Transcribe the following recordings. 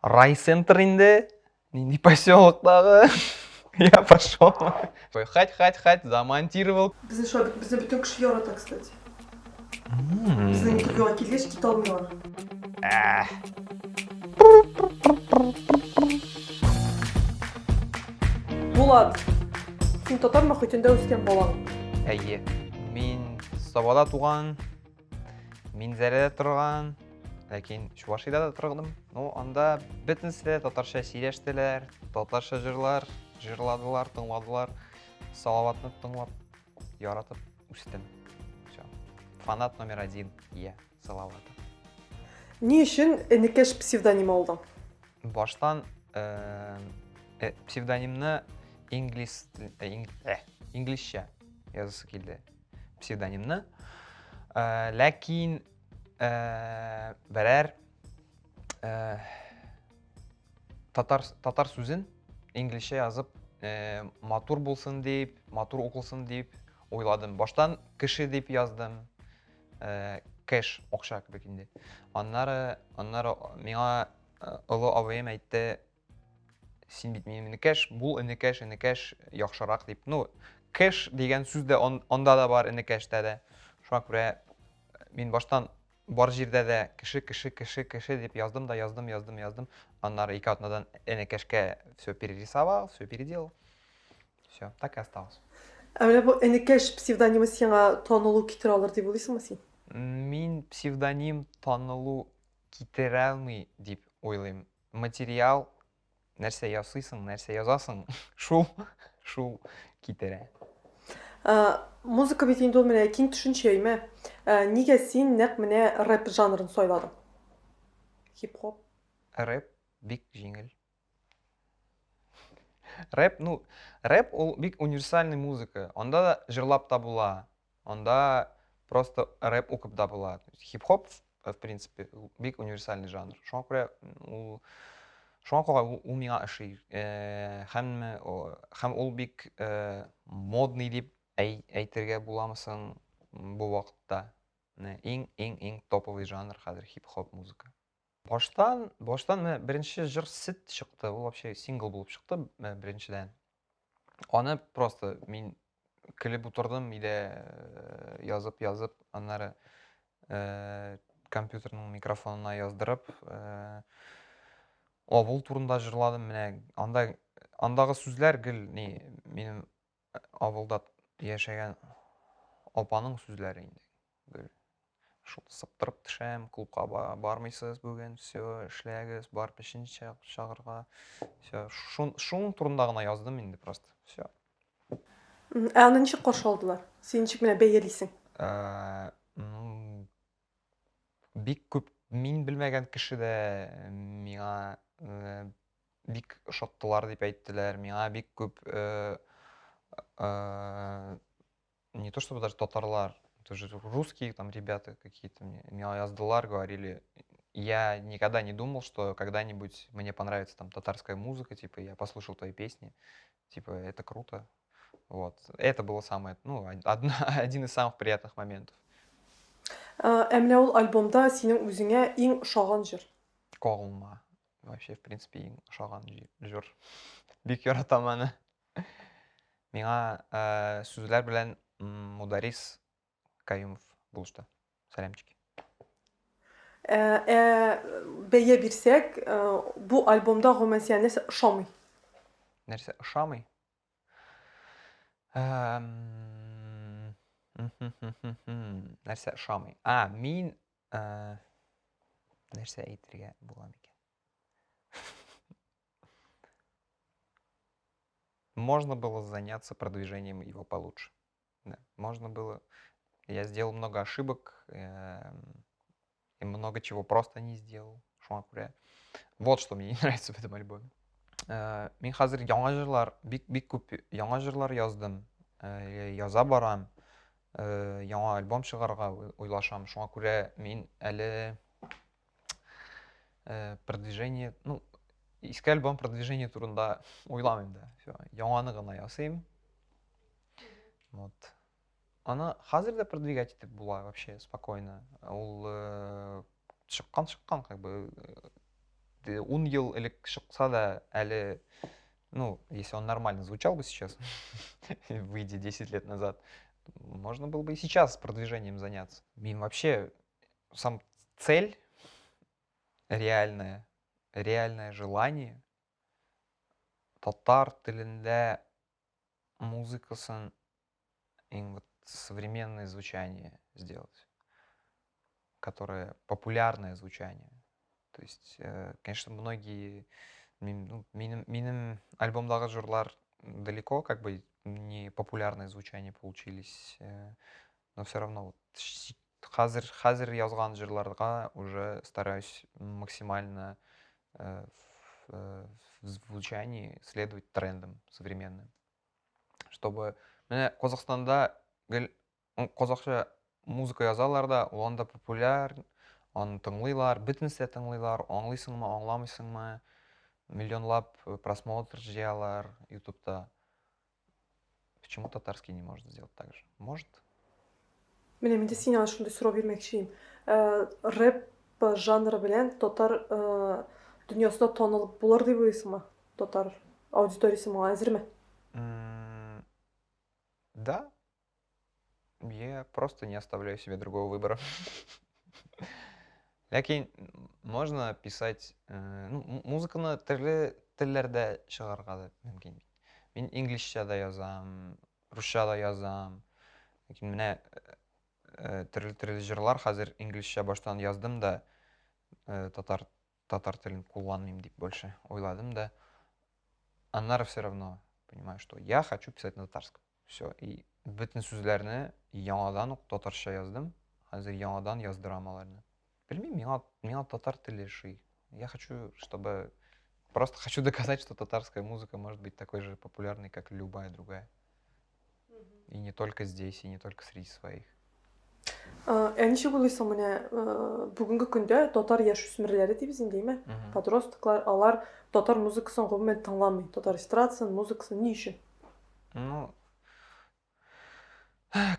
Райцентр инде, не поселоктагы. Я пошел. Хать, замонтировал. Бізді бүтін кіші ярата, кстати. Біздің интервьюға келгеш кете алмайлар. Булат, сен татар мұхитында өскен балаң. Әйе, мен Сабада туған, мен Зәредә тұрған, ләкин Чувашида да тұрдым. Ну, анда бөтенсе татарша сөйләштеләр, татарша жырладылар, тыңладылар. Салаватны тыңлап, яратып үстем. Всё. Фанат номер 1. Салават. Не үшін Энекеш псевдоним алдың? Баштан псевдонимны инглизчә язысы килде. Псевдонимны. Ләкин берәр татар сүзен инглизчә язып матур булсын дип, матур укылсын дип ойладым. Баштан кеше дип яздым. Кэш, акча кебек инде. Аннары миңа олы абыем әйтте, син бит мине кэш, бул энекэш яхшырак дип. Ну, кэш дигән сүз дә анда да бар, энекэштә дә. Шуңа күрә мин баштан бар җирдә дә кеше дип яздым. Аннары ике атнадан энекэшкә все перерисовал, все переделал. Все, так и осталось. Әмілі бұл Энекеш псевдонимы сеңа танылу китер алыр деп ойлайсың ба сен? Мин псевдоним танылу китерә алмый дип уйлыйм. Материал, нәрсә ясыйсың, нәрсә язасың, шул китерә. Музыка бит инде ул менә киң төшенчә әйме. Нигә син нәкъ менә рэп жанрын сайладың? Хип-хоп. Рэп бик җиңел. Рэп ул бик универсальный музыка. Анда да җырлап та була. Анда просто рэп укып да була. Хип-хоп, в принципе, бик универсальный жанр. Шуңа күрә ул миңа ошый. Һәм ул бик модный дип әйтергә буламы соң бу вакытта. Иң топовый жанр хәзер хип-хоп музыка. Баштан менә беренче җыр Сет чыкты. Ул вообще сингл булып чыкты беренчедән. Аны просто мин килеп утырдым, иде язып, аннары компьютерның микрофонына яздырып, авыл турында җырладым. Менә андагы сүзләр гел минем авылда яшәгән апаның сүзләре инде. Шул сыптырып төшәм, клубка бармыйсыз бүген, все, эшләгез, барып эшен чыгарга. Все, шуның турында гына яздым инде просто. Все. Аны ничек каршы алдылар? Син ничек менә бәялисең? Бик күп мин белмәгән кеше дә миңа бик ошаттылар дип әйттеләр. Миңа бик күп не то чтобы даже татарлар, тоже русские там ребята какие-то мне яздылар, говорили, я никогда не думал, что когда-нибудь мне понравится там татарская музыка, типа я послушал твои песни, типа это круто. Вот. Это было один из самых приятных моментов. Менә ул альбомда синең үзеңә иң ошаган җыр. Кагылма. Вообще, в принципе, иң ошаган җыр. Бик яратам аны. Миңа сүзләр белән Мударис Каюмов булышты. Сәламчики. Бәя бирсәк, бу альбомда гомумән сиңа нәрсә ошамый? Нәрсә ошамый? Нәрсә ошамый? Мин нәрсә әйтергә була микән? Можно было заняться продвижением его получше. Да, можно было. Я сделал много ошибок, и много чего просто не сделал. Шуңа күрә. Вот что мне не нравится в этом альбоме. Мин хәзер яңа җырлар, бик күп яңа җырлар яздым. Яза барам. Яңа альбом чыгарга уйлашам. Шуңа күрә мин әле продвижение, иске альбом продвижение турында уйламыйм да. Яңаны гына ясыйм. Вот. Аны хәзер дә продвигать итеп була вообще спокойно. Ул чыккан как бы 10 ел элек шықса да, әлі, ну, если он нормально звучал бы сейчас, выйдя 10 лет назад, можно было бы и сейчас продвижением заняться. И вообще, сам цель реальное желание татар тілінде музыкасын вот современное звучание сделать, которое популярное звучание. То есть, конечно, многие миним альбомдағы жырлар далеко как бы не популярное звучание получились, но все равно вот хазір язған жырларға уже стараюсь максимально в звучании следовать трендам современным, чтобы міне Қазақстанда қазақша музыка язалар да, оған да популяр, оны тыңлайлар, бітінсе тыңлайлар, аңлайсың ма, аңламайсың ма, миллионлап просмотр жиялар ютубта. Почему татарский не может сделать так же? Может. Менә минде сиңа шундый сорау бирмәкчiyim. Рэп жанры белән татар дөньясында танылып булыр дип уйлыйсыңмы? Татар аудиториясе моңа әзерме? Да. Я просто не оставляю себе другого выбора. Ләкин можно писать, музыканы төрле телләрдә чыгарга да мөмкин. Мин инглишчә дә язам, русча да язам. Ләкин менә төрле җырлар хәзер инглишчә баштан яздым да, татар телен кулланмыйм дип больше ойладым да. Аннары все равно понимаю, что я хочу писать на татарском. Все. И бөтен сүзләрне яңадан ук татарча яздым. Хәзер яңадан яздырам аларны. Білмеймін, миңа татар теле шый. Я хочу, чтобы... Просто хочу доказать, что татарская музыка может быть такой же популярной, как любая другая. И не только здесь, и не только среди своих. Ничек уйлыйсың менә бүгенге көндә татар яшүсмерләре дибез инде, подростклар, алар татар музыкасын гомумән тыңламый. Татар эстрадасын, музыкасын ни өчен? Ну,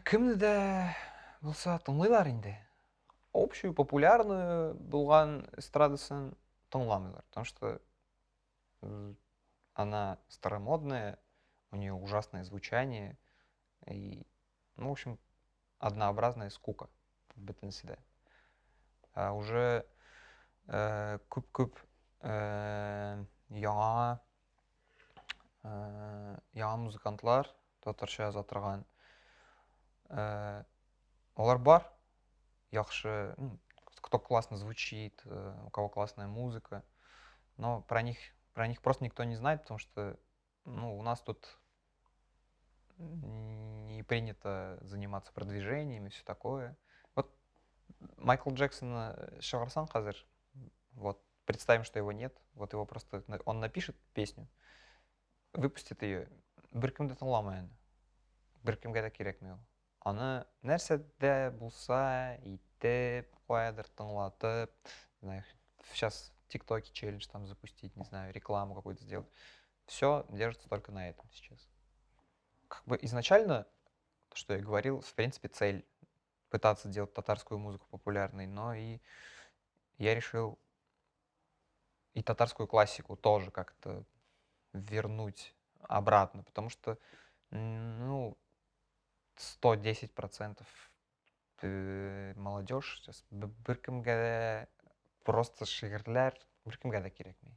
кемне дә булса тыңлыйлар инде. Общую, популярную булган эстрадасын тыңламыйлар, потому что она старомодная, у нее ужасное звучание и, ну, в общем, однообразная скука в бітінсіде. А уже көп яңа музыкантлар татарча яза торган, олар бар, яхшы, кто классно звучит, у кого классная музыка, но про них просто никто не знает, потому что, ну, у нас тут не принято заниматься продвижением и все такое. Вот Майкл Джексона шығарсаң қазір, вот, представим, что его нет, вот его просто, он напишет песню, выпустит ее, бір кімді тыңламай, бір кімге де керекмей ол. Аны нәрседе булса итеп, қоядыр тыңлатып, сейчас ТикТоке челлендж там запустить, не знаю, рекламу какую-то сделать. Все держится только на этом сейчас. Как бы изначально, что я говорил, в принципе, цель пытаться делать татарскую музыку популярной, но и я решил и татарскую классику тоже как-то вернуть обратно, потому что, ну, 110% молодежь сейчас бір просто шигырьләр бір да керекмей.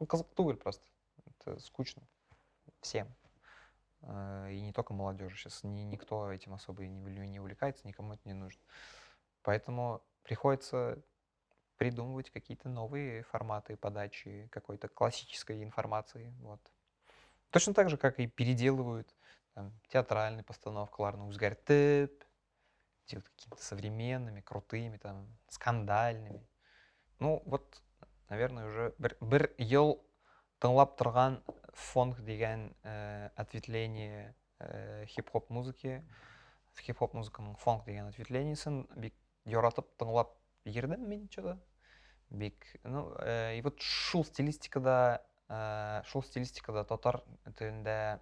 Қызық түгел просто, это скучно всем. И не только молодежи. Сейчас никто этим особо не увлекается, никому это не нужно. Поэтому приходится придумывать какие-то новые форматы подачи какой-то классической информации. Вот. Точно так же, как и переделывают там, театральные постановки, ларны үзгәртеп, делают какими-то современными, крутыми, там, скандальными. Ну, вот, наверное, уже бір ел тыңлап торган фонк деген ответвление хип-хоп музыки. В хип-хоп музыканың фонк деген ответвлениесін бик яратып тыңлап йөрдем мин чыда. Бик, ну, и вот шул стилистикада татар телендә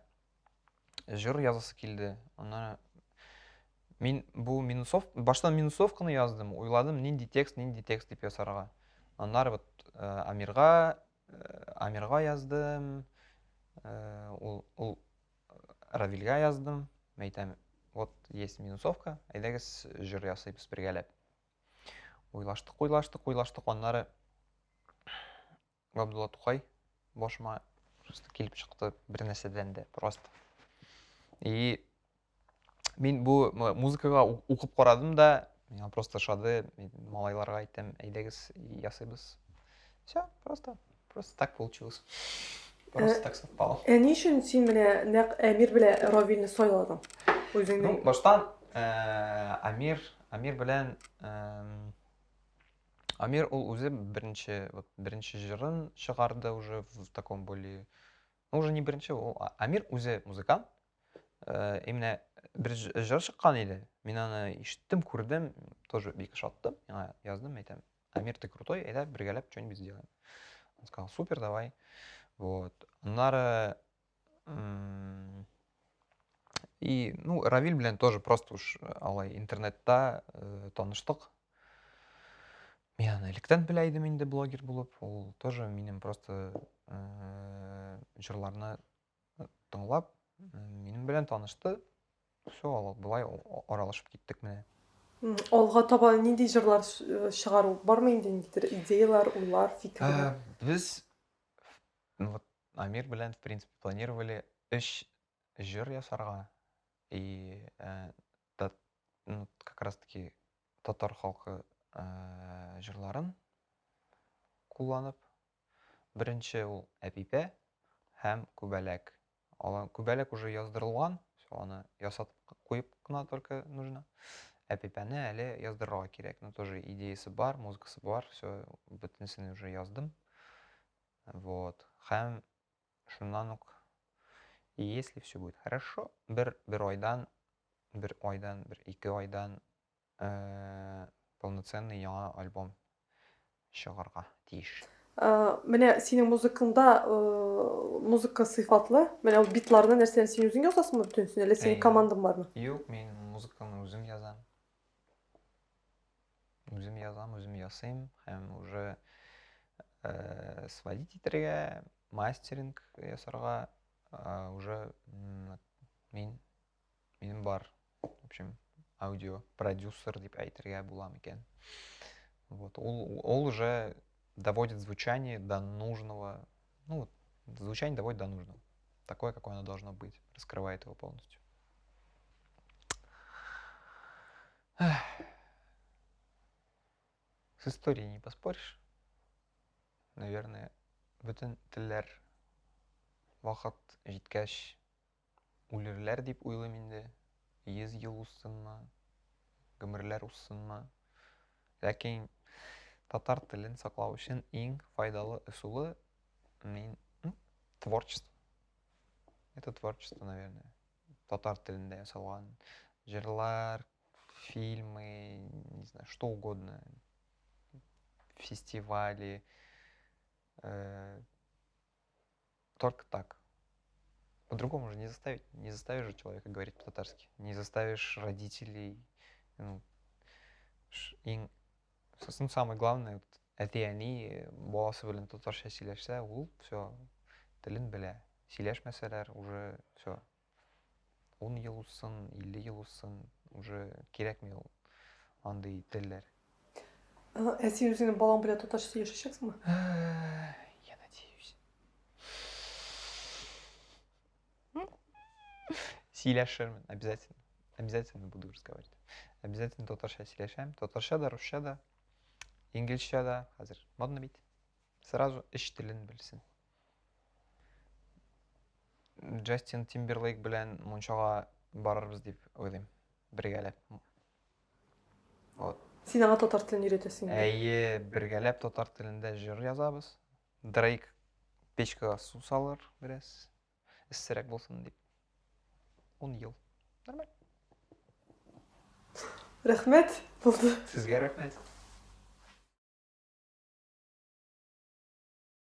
жыр язасы килде. Аны мин баштан минусовканы яздым, уйладым нинди текст дип ясарга. Аннары вот Амирға яздым, ул Равилға яздым. Мәйтәм, вот есть минусовка, әйдәгез җыр ясыйбыз бергәләп. Уйлаштык, аннары Габдулла Тукай башыма просто килеп чыкты бер нәрсәдән дә просто. И мин бу музыкага укып карадым да, миңа просто ошады. Мин малайларга әйттем, әйдәгез ясыйбыз. Все, просто так получилось. Просто так совпало. Ни өчен син менә нәкъ Әмир белән Равилне сайладың? Ну, Үзеңнең баштан Амир белән Амир ул үзе беренче җырын чыгарды уже в таком более... Ну, уже не беренче, Амир үзе музыкант. Именно бер җыр чыккан иде. Мин аны ишеттем, күрдем, тоже бик шаттым. Миңа яздым, әйтәм, Амир, ты крутой, әйдә бергәләп что-нибудь сделаем. Он сказал, супер, давай. Вот. Аннары и, ну, Равиль белән тоже просто уж алай интернетта таныштык. Мин аны электән белә идем инде блогер булып. Ул тоже минем просто җырларны тыңлап, минем белән танышты. Все, болай аралашып киттек менә. алга таба нинди җырлар чыгару бармы инде, ниндидер идеялар, уйлар, фикерләр? Без вот Амир белән в принципе планировали 3 җыр ясарга. И как раз таки татар халкы җырларын кулланып, беренче ул Әпипә һәм Күбәләк. Күбәләк уже яздырылган, аны ясатып куеп кына только нужно. Әпипәне әле яздырырга кирәк. Но тоже идеясы бар, музыкасы бар, все, бөтенсен уже яздым. Вот. Һәм шуннан ук, и если все будет хорошо, бер ике айдан полноценный яңа альбом чыгарга тиеш. Менә синең музыкаңда музыка сыйфатлы. Менә ул битларны нәрсәне син үзең язасыңмы бөтенсен, әллә синең командаң бармы? Юк, мин музыканы үзем язам. Үзем ясыйм, һәм уже сводить итәргә, мастеринг ясарга уже минем бар. В общем, аудио продюсер дип әйтергә була микән. Вот, ол уже доводит звучание до нужного, ну, звучание доводит до нужного. Такое, какое оно должно быть, раскрывает его полностью. С историей не поспоришь. Наверное, бөтен телләр вакыт җиткәч үлерләр дип уйлыйм инде. 100 ел уссынмы, гомерләр уссынмы. Ләкин татар телен саклау өчен иң файдалы ысулы творчество. Это творчество, наверное. Татар телендә ясалган җырлар, фильмы, не знаю, что угодно. Фестивали. Только так. По-другому же не заставишь же человека говорить по-татарски. Не заставишь родителей. Самое главное, это они, баласы белән татарча сөйләшсә, ул все, телен белә. Сөйләшмәсәләр, уже все. 10 ел уссын, 50 ел уссын, уже кирәкми ул андый телләр. Син үзеңнең балаң белән татарча сөйләшәчәксеңме? Я надеюсь. Сөйләшермен, обязательно. Обязательно буду разговаривать. Обязательно татарча сөйләшәм. Татарча да, русча да, инглизчә да. Хәзер модно бит. Сразу 3 телен белсен. Джастин Тимберлейк белән мунчага барырбыз дип уйлыйм. Бергәләп. Вот. Син аңа татар телен өйрәтәсең. Әйе, бергәләп татар телендә җыр язабыз. Дрейк печкага су салыр бераз. Эссерәк булсын дип. 10 ел. Нормально. Рәхмәт. Булды. Сезгә рәхмәт.